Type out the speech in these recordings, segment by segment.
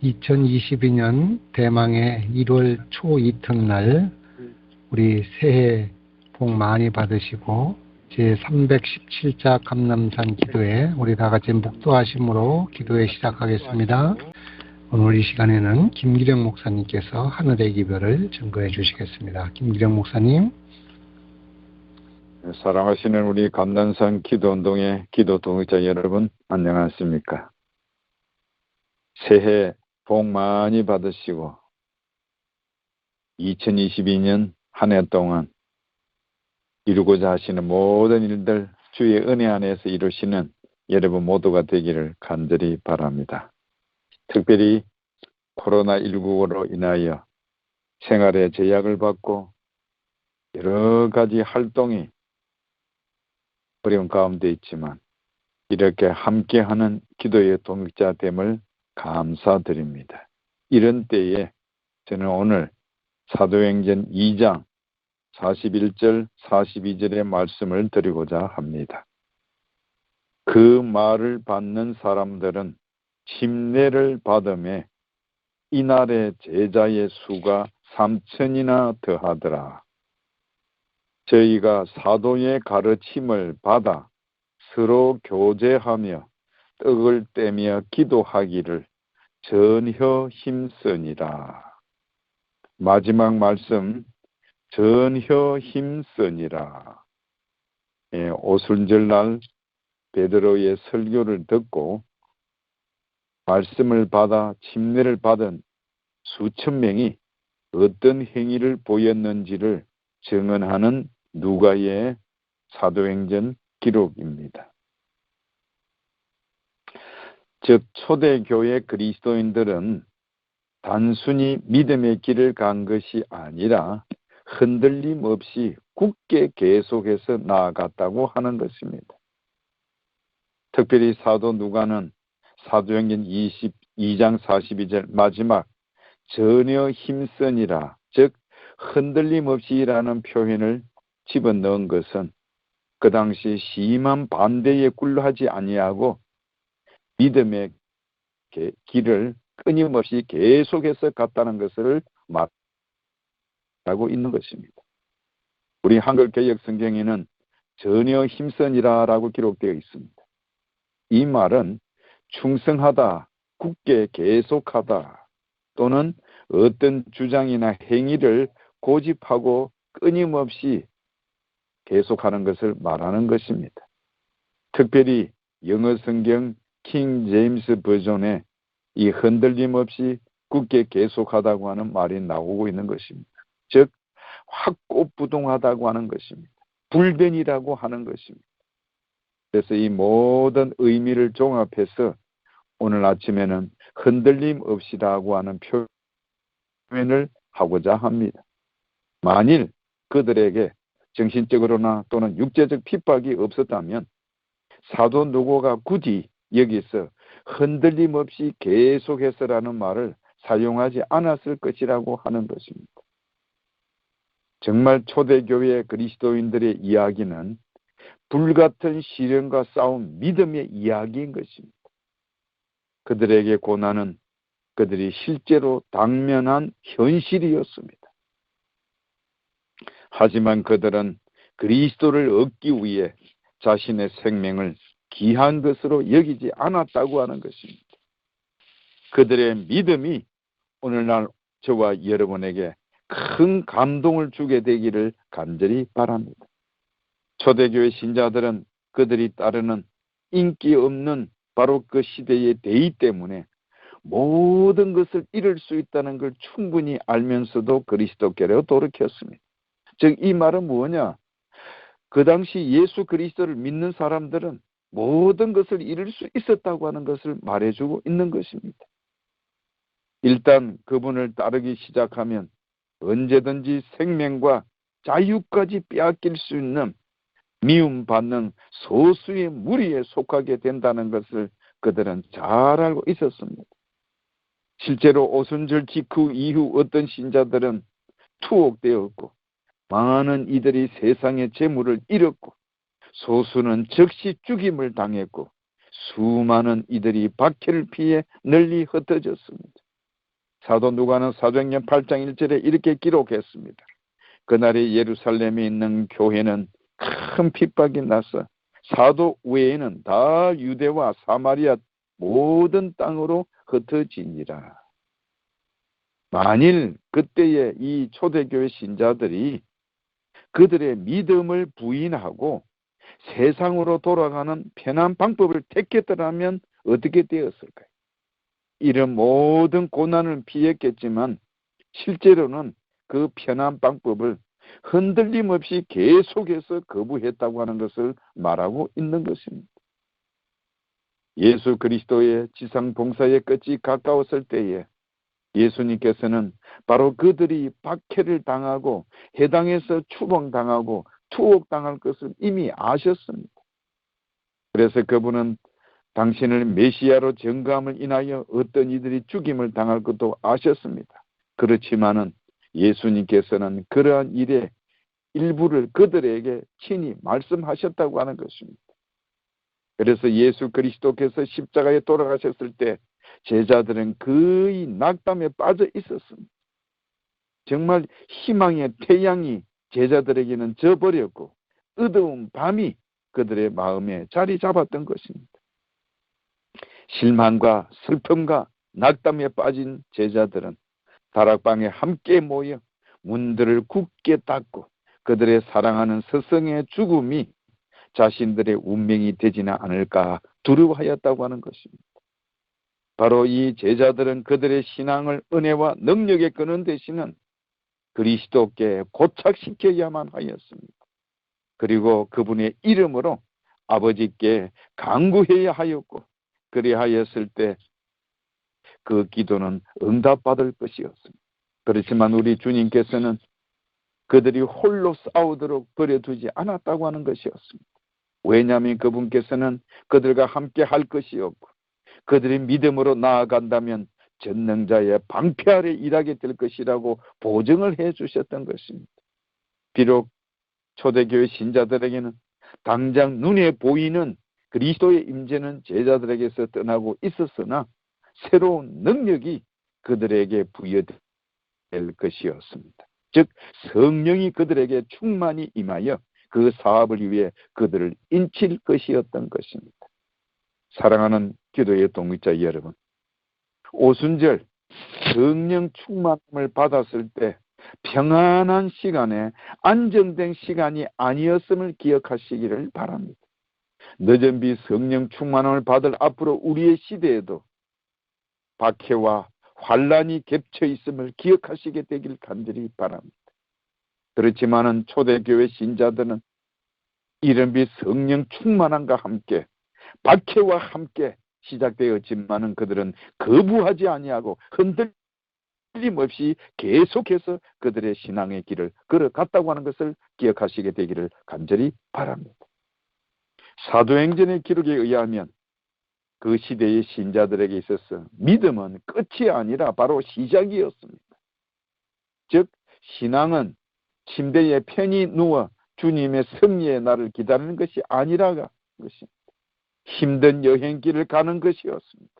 2022년 대망의 1월 초 이튿날 우리 새해 복 많이 받으시고 제317자 감람산 기도회 우리 다같이 묵도하심으로 기도회 시작하겠습니다. 오늘 이 시간에는 김기령 목사님께서 하늘의 기별을 증거해 주시겠습니다. 김기령 목사님. 사랑하시는 우리 감람산 기도운동의 기도 동역자 여러분, 안녕하십니까? 새해 복 많이 받으시고 2022년 한 해 동안 이루고자 하시는 모든 일들 주의 은혜 안에서 이루시는 여러분 모두가 되기를 간절히 바랍니다. 특별히 코로나19로 인하여 생활에 제약을 받고 여러 가지 활동이 어려운 가운데 있지만 이렇게 함께하는 기도의 동역자 됨을 감사드립니다. 이런 때에 저는 오늘 사도행전 2장 41절 42절의 말씀을 드리고자 합니다. 그 말을 받는 사람들은 침례를 받음에 이날의 제자의 수가 3,000이나 더하더라. 저희가 사도의 가르침을 받아 서로 교제하며 떡을 떼며 기도하기를 전혀 힘쓰니라. 마지막 말씀, 전혀 힘쓰니라. 오순절날 베드로의 설교를 듣고 말씀을 받아 침례를 받은 수천 명이 어떤 행위를 보였는지를 증언하는 누가의 사도행전 기록입니다. 즉 초대교회 그리스도인들은 단순히 믿음의 길을 간 것이 아니라 흔들림 없이 굳게 계속해서 나아갔다고 하는 것입니다. 특별히 사도 누가는 사도행전 22장 42절 마지막 전혀 힘쓰니라, 즉 흔들림 없이라는 표현을 집어넣은 것은 그 당시 심한 반대에 굴하지 아니하고 믿음의 길을 끊임없이 계속해서 갔다는 것을 말하고 있는 것입니다. 우리 한글 개역 성경에는 전혀 힘쓰니라라고 기록되어 있습니다. 이 말은 충성하다, 굳게 계속하다, 또는 어떤 주장이나 행위를 고집하고 끊임없이 계속하는 것을 말하는 것입니다. 특별히 영어 성경 킹 제임스 버전에 이 흔들림 없이 굳게 계속하다고 하는 말이 나오고 있는 것입니다. 즉 확고부동하다고 하는 것입니다. 불변이라고 하는 것입니다. 그래서 이 모든 의미를 종합해서 오늘 아침에는 흔들림 없이라고 하는 표현을 하고자 합니다. 만일 그들에게 정신적으로나 또는 육체적 핍박이 없었다면 사도 누가가 굳이 여기서 흔들림 없이 계속해서라는 말을 사용하지 않았을 것이라고 하는 것입니다. 정말 초대교회 그리스도인들의 이야기는 불같은 시련과 싸운 믿음의 이야기인 것입니다. 그들에게 고난은 그들이 실제로 당면한 현실이었습니다. 하지만 그들은 그리스도를 얻기 위해 자신의 생명을 귀한 것으로 여기지 않았다고 하는 것입니다. 그들의 믿음이 오늘날 저와 여러분에게 큰 감동을 주게 되기를 간절히 바랍니다. 초대교회 신자들은 그들이 따르는 인기 없는 바로 그 시대의 대의 때문에 모든 것을 잃을 수 있다는 걸 충분히 알면서도 그리스도께로 돌이켰습니다. 즉 이 말은 뭐냐? 그 당시 예수 그리스도를 믿는 사람들은 모든 것을 잃을 수 있었다고 하는 것을 말해주고 있는 것입니다. 일단 그분을 따르기 시작하면 언제든지 생명과 자유까지 빼앗길 수 있는 미움받는 소수의 무리에 속하게 된다는 것을 그들은 잘 알고 있었습니다. 실제로 오순절 직후 이후 어떤 신자들은 투옥되었고 많은 이들이 세상의 재물을 잃었고 소수는 즉시 죽임을 당했고 수많은 이들이 박해를 피해 널리 흩어졌습니다. 사도 누가는 사도행전 8장 1절에 이렇게 기록했습니다. 그날에 예루살렘에 있는 교회는 큰 핍박이 나서 사도 외에는 다 유대와 사마리아 모든 땅으로 흩어지니라. 만일 그때의 이 초대교회 신자들이 그들의 믿음을 부인하고 세상으로 돌아가는 편한 방법을 택했더라면 어떻게 되었을까요? 이런 모든 고난을 피했겠지만 실제로는 그 편한 방법을 흔들림 없이 계속해서 거부했다고 하는 것을 말하고 있는 것입니다. 예수 그리스도의 지상 봉사의 끝이 가까웠을 때에 예수님께서는 바로 그들이 박해를 당하고 해당에서 추방당하고 투옥당할 것을 이미 아셨습니다. 그래서 그분은 당신을 메시아로 전감을 인하여 어떤 이들이 죽임을 당할 것도 아셨습니다. 그렇지만은 예수님께서는 그러한 일의 일부를 그들에게 친히 말씀하셨다고 하는 것입니다. 그래서 예수 그리스도께서 십자가에 돌아가셨을 때 제자들은 거의 낙담에 빠져 있었습니다. 정말 희망의 태양이 제자들에게는 져버렸고 어두운 밤이 그들의 마음에 자리 잡았던 것입니다. 실망과 슬픔과 낙담에 빠진 제자들은 다락방에 함께 모여 문들을 굳게 닫고 그들의 사랑하는 스승의 죽음이 자신들의 운명이 되지는 않을까 두려워하였다고 하는 것입니다. 바로 이 제자들은 그들의 신앙을 은혜와 능력에 끄는 대신은 그리스도께 고착시켜야만 하였습니다. 그리고 그분의 이름으로 아버지께 간구해야 하였고 그리하였을 때 그 기도는 응답받을 것이었습니다. 그렇지만 우리 주님께서는 그들이 홀로 싸우도록 버려두지 않았다고 하는 것이었습니다. 왜냐하면 그분께서는 그들과 함께 할 것이었고 그들이 믿음으로 나아간다면 전능자의 방패 아래 일하게 될 것이라고 보증을 해주셨던 것입니다. 비록 초대교회 신자들에게는 당장 눈에 보이는 그리스도의 임재는 제자들에게서 떠나고 있었으나 새로운 능력이 그들에게 부여될 것이었습니다. 즉 성령이 그들에게 충만히 임하여 그 사업을 위해 그들을 인칠 것이었던 것입니다. 사랑하는 기도의 동역자 여러분, 오순절 성령 충만함을 받았을 때 평안한 시간에 안정된 시간이 아니었음을 기억하시기를 바랍니다. 늦은 비 성령 충만함을 받을 앞으로 우리의 시대에도 박해와 환란이 겹쳐 있음을 기억하시게 되길 간절히 바랍니다. 그렇지만은 초대교회 신자들은 이른비 성령 충만함과 함께 박해와 함께 시작되었지만은 그들은 거부하지 아니하고 흔들림 없이 계속해서 그들의 신앙의 길을 걸어갔다고 하는 것을 기억하시게 되기를 간절히 바랍니다. 사도행전의 기록에 의하면 그 시대의 신자들에게 있어서 믿음은 끝이 아니라 바로 시작이었습니다. 즉 신앙은 침대에 편히 누워 주님의 승리의 날을 기다리는 것이 아니라가 것입니다. 힘든 여행길을 가는 것이었습니다.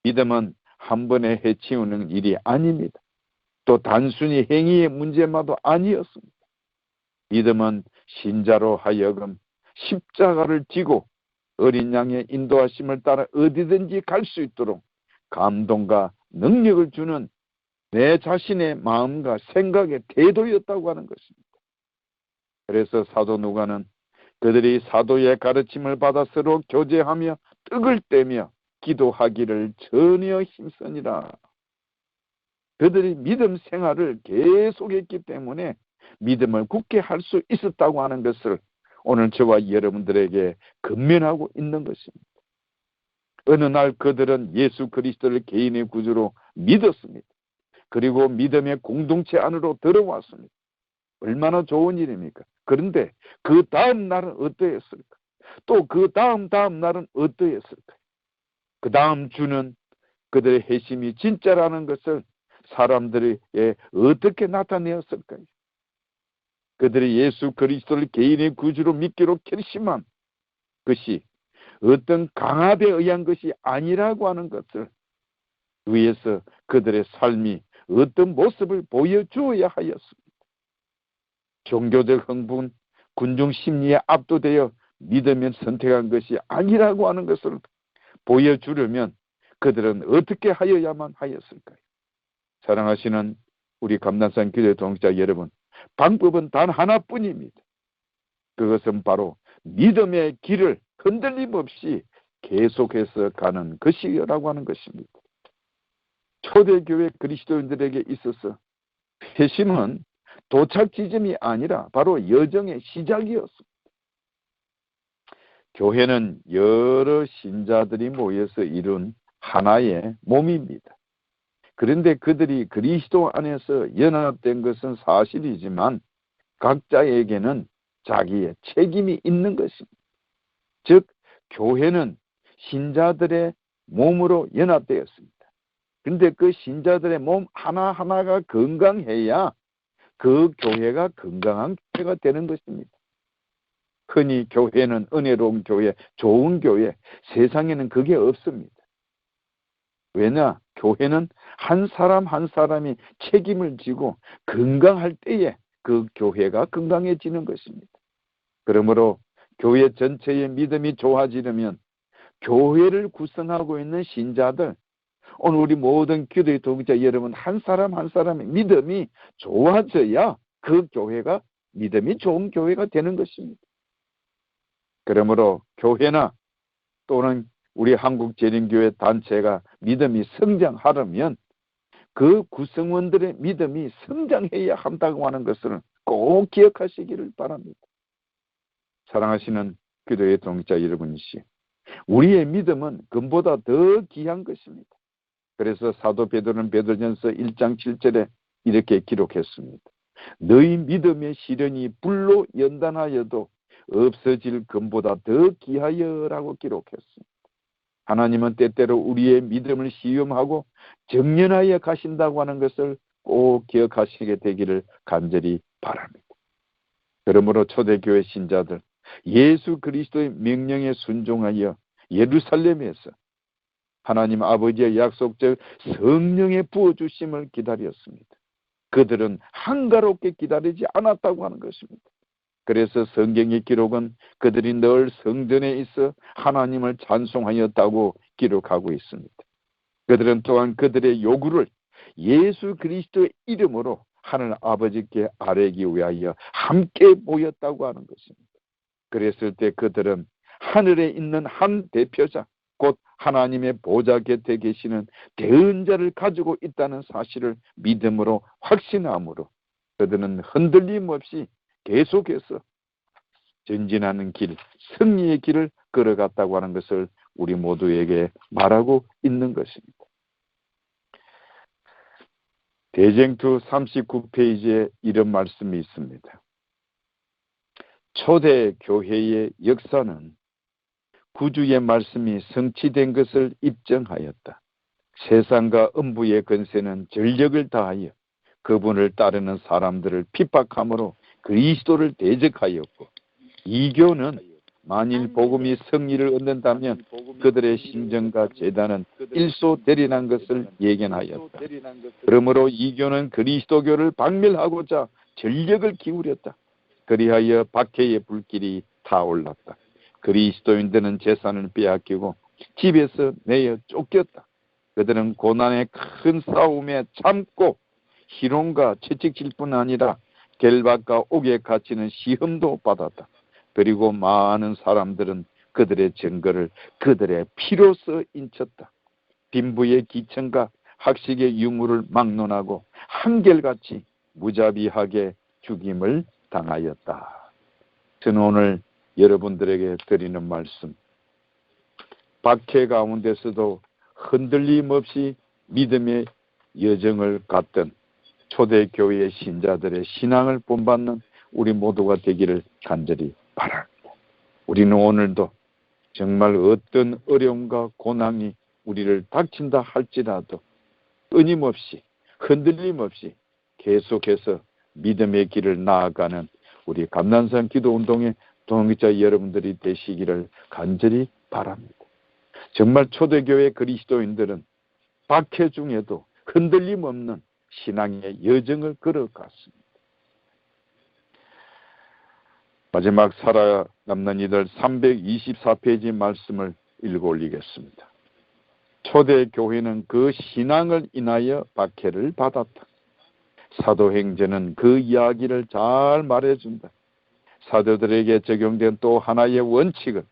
믿음은 한 번에 해치우는 일이 아닙니다. 또 단순히 행위의 문제만도 아니었습니다. 믿음은 신자로 하여금 십자가를 지고 어린 양의 인도하심을 따라 어디든지 갈 수 있도록 감동과 능력을 주는 내 자신의 마음과 생각의 태도였다고 하는 것입니다. 그래서 사도 누가는 그들이 사도의 가르침을 받아 서로 교제하며 떡을 떼며 기도하기를 전혀 힘쓰니라. 그들이 믿음 생활을 계속했기 때문에 믿음을 굳게 할 수 있었다고 하는 것을 오늘 저와 여러분들에게 근면하고 있는 것입니다. 어느 날 그들은 예수 그리스도를 개인의 구주로 믿었습니다. 그리고 믿음의 공동체 안으로 들어왔습니다. 얼마나 좋은 일입니까? 그런데 그 다음 날은 어떠했을까? 또 그 다음 날은 어떠했을까? 그 다음 주는 그들의 회심이 진짜라는 것을 사람들에게 어떻게 나타내었을까요? 그들이 예수 그리스도를 개인의 구주로 믿기로 결심한 것이 어떤 강압에 의한 것이 아니라고 하는 것을 위해서 그들의 삶이 어떤 모습을 보여주어야 하였습니다. 종교적 흥분, 군중 심리에 압도되어 믿으면 선택한 것이 아니라고 하는 것을 보여주려면 그들은 어떻게 하여야만 하였을까요? 사랑하시는 우리 감남산 교회 동역자 여러분, 방법은 단 하나뿐입니다. 그것은 바로 믿음의 길을 흔들림 없이 계속해서 가는 것이라고 하는 것입니다. 초대교회 그리스도인들에게 있어서 회심은 도착 지점이 아니라 바로 여정의 시작이었습니다. 교회는 여러 신자들이 모여서 이룬 하나의 몸입니다. 그런데 그들이 그리스도 안에서 연합된 것은 사실이지만 각자에게는 자기의 책임이 있는 것입니다. 즉, 교회는 신자들의 몸으로 연합되었습니다. 그런데 그 신자들의 몸 하나하나가 건강해야 그 교회가 건강한 교회가 되는 것입니다. 흔히 교회는 은혜로운 교회, 좋은 교회, 세상에는 그게 없습니다. 왜냐? 교회는 한 사람 한 사람이 책임을 지고 건강할 때에 그 교회가 건강해지는 것입니다. 그러므로 교회 전체의 믿음이 좋아지려면 교회를 구성하고 있는 신자들, 오늘 우리 모든 기도의 동역자 여러분 한 사람 한 사람의 믿음이 좋아져야 그 교회가 믿음이 좋은 교회가 되는 것입니다. 그러므로 교회나 또는 우리 한국재림교회 단체가 믿음이 성장하려면 그 구성원들의 믿음이 성장해야 한다고 하는 것을 꼭 기억하시기를 바랍니다. 사랑하시는 기도의 동역자 여러분이시, 우리의 믿음은 금보다 더 귀한 것입니다. 그래서 사도 베드로는 베드로전서 1장 7절에 이렇게 기록했습니다. 너희 믿음의 시련이 불로 연단하여도 없어질 금보다 더 귀하여라고 기록했습니다. 하나님은 때때로 우리의 믿음을 시험하고 정련하여 가신다고 하는 것을 꼭 기억하시게 되기를 간절히 바랍니다. 그러므로 초대교회 신자들, 예수 그리스도의 명령에 순종하여 예루살렘에서 하나님 아버지의 약속적 성령의 부어주심을 기다렸습니다. 그들은 한가롭게 기다리지 않았다고 하는 것입니다. 그래서 성경의 기록은 그들이 늘 성전에 있어 하나님을 찬송하였다고 기록하고 있습니다. 그들은 또한 그들의 요구를 예수 그리스도의 이름으로 하늘 아버지께 아뢰기 위하여 함께 모였다고 하는 것입니다. 그랬을 때 그들은 하늘에 있는 한 대표자, 곧 하나님의 보좌 곁에 계시는 대언자를 가지고 있다는 사실을 믿음으로 확신함으로 그들은 흔들림 없이 계속해서 전진하는 길, 승리의 길을 걸어갔다고 하는 것을 우리 모두에게 말하고 있는 것입니다. 대쟁투 39페이지에 이런 말씀이 있습니다. 초대 교회의 역사는 구주의 말씀이 성취된 것을 입증하였다. 세상과 음부의 권세는 전력을 다하여 그분을 따르는 사람들을 핍박함으로 그리스도를 대적하였고, 이교는 만일 복음이 승리를 얻는다면 그들의 심정과 재단은 일소되리란 것을 예견하였다. 그러므로 이교는 그리스도교를 박멸하고자 전력을 기울였다. 그리하여 박해의 불길이 타올랐다. 그리스도인들은 재산을 빼앗기고 집에서 내어 쫓겼다. 그들은 고난의 큰 싸움에 참고 희롱과 채찍질 뿐 아니라 결박과 옥에 갇히는 시험도 받았다. 그리고 많은 사람들은 그들의 증거를 그들의 피로써 인쳤다. 빈부의 기천과 학식의 유무를 막론하고 한결같이 무자비하게 죽임을 당하였다. 저는 오늘 여러분들에게 드리는 말씀, 박해 가운데서도 흔들림 없이 믿음의 여정을 갔던 초대교회의 신자들의 신앙을 본받는 우리 모두가 되기를 간절히 바랍니다. 우리는 오늘도 정말 어떤 어려움과 고난이 우리를 닥친다 할지라도 끊임없이 흔들림 없이 계속해서 믿음의 길을 나아가는 우리 감난산 기도운동의 동역자 여러분들이 되시기를 간절히 바랍니다. 정말 초대교회 그리스도인들은 박해 중에도 흔들림 없는 신앙의 여정을 걸어갔습니다. 마지막 살아남는 이들 324페이지 말씀을 읽어 올리겠습니다. 초대교회는 그 신앙을 인하여 박해를 받았다. 사도행전은 그 이야기를 잘 말해준다. 사도들에게 적용된 또 하나의 원칙은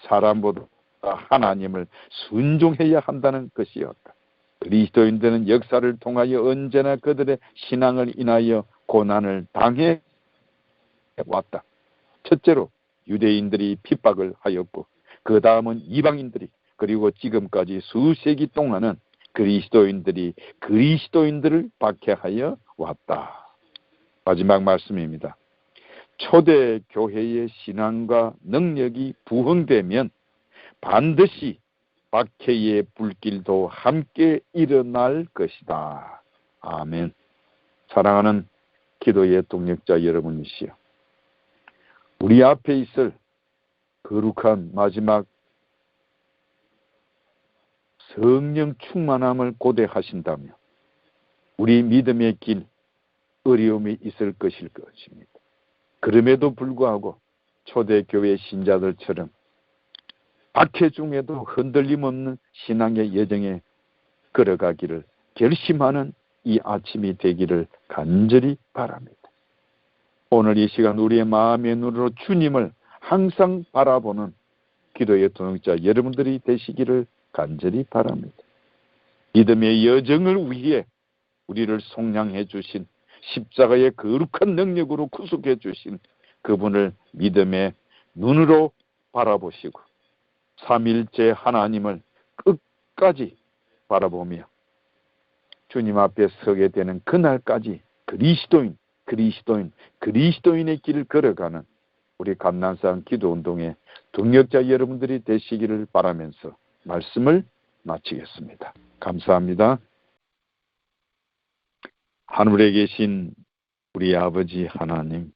사람보다 하나님을 순종해야 한다는 것이었다. 그리스도인들은 역사를 통하여 언제나 그들의 신앙을 인하여 고난을 당해 왔다. 첫째로 유대인들이 핍박을 하였고, 그 다음은 이방인들이, 그리고 지금까지 수세기 동안은 그리스도인들이 그리스도인들을 박해하여 왔다. 마지막 말씀입니다. 초대 교회의 신앙과 능력이 부흥되면 반드시 박해의 불길도 함께 일어날 것이다. 아멘. 사랑하는 기도의 동력자 여러분이시여, 우리 앞에 있을 거룩한 마지막 성령 충만함을 고대하신다며 우리 믿음의 길 어려움이 있을 것일 것입니다. 그럼에도 불구하고 초대교회 신자들처럼 박해 중에도 흔들림 없는 신앙의 여정에 걸어가기를 결심하는 이 아침이 되기를 간절히 바랍니다. 오늘 이 시간 우리의 마음의 눈으로 주님을 항상 바라보는 기도의 동역자 여러분들이 되시기를 간절히 바랍니다. 믿음의 여정을 위해 우리를 속량해 주신, 십자가의 거룩한 능력으로 구속해 주신 그분을 믿음의 눈으로 바라보시고 삼일째 하나님을 끝까지 바라보며 주님 앞에 서게 되는 그날까지 그리스도인의 길을 걸어가는 우리 감난산 기도운동의 동역자 여러분들이 되시기를 바라면서 말씀을 마치겠습니다. 감사합니다. 하늘에 계신 우리 아버지 하나님,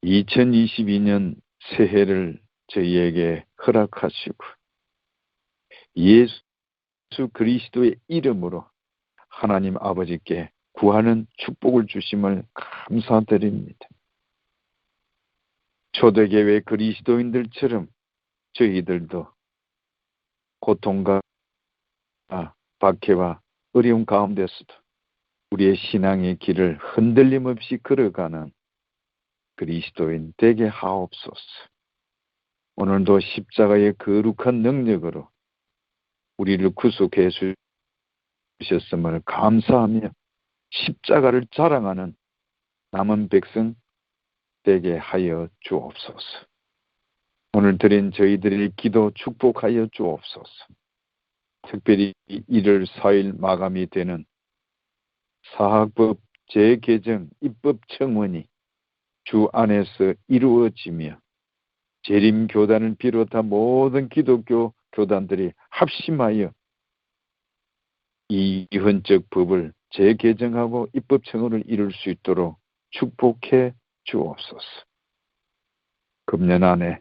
2022년 새해를 저희에게 허락하시고 예수 그리스도의 이름으로 하나님 아버지께 구하는 축복을 주심을 감사드립니다. 초대교회 그리스도인들처럼 저희들도 고통과 박해와 어려움 가운데서도 우리의 신앙의 길을 흔들림 없이 걸어가는 그리스도인 되게 하옵소서. 오늘도 십자가의 거룩한 능력으로 우리를 구속해 주셨음을 감사하며 십자가를 자랑하는 남은 백성 되게 하여 주옵소서. 오늘 드린 저희들의 기도 축복하여 주옵소서. 특별히 1월 4일 마감이 되는 사학법 재개정 입법청원이 주 안에서 이루어지며 재림교단을 비롯한 모든 기독교 교단들이 합심하여 이 헌적 법을 재개정하고 입법청원을 이룰 수 있도록 축복해 주옵소서. 금년 안에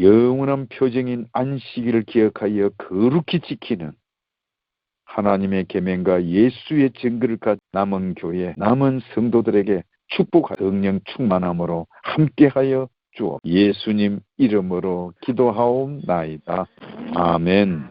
영원한 표징인 안식일을 기억하여 거룩히 지키는 하나님의 계명과 예수의 증거를 가진 남은 교회, 남은 성도들에게 축복하 성령 충만함으로 함께하여 주옵소서. 예수님 이름으로 기도하옵나이다. 아멘.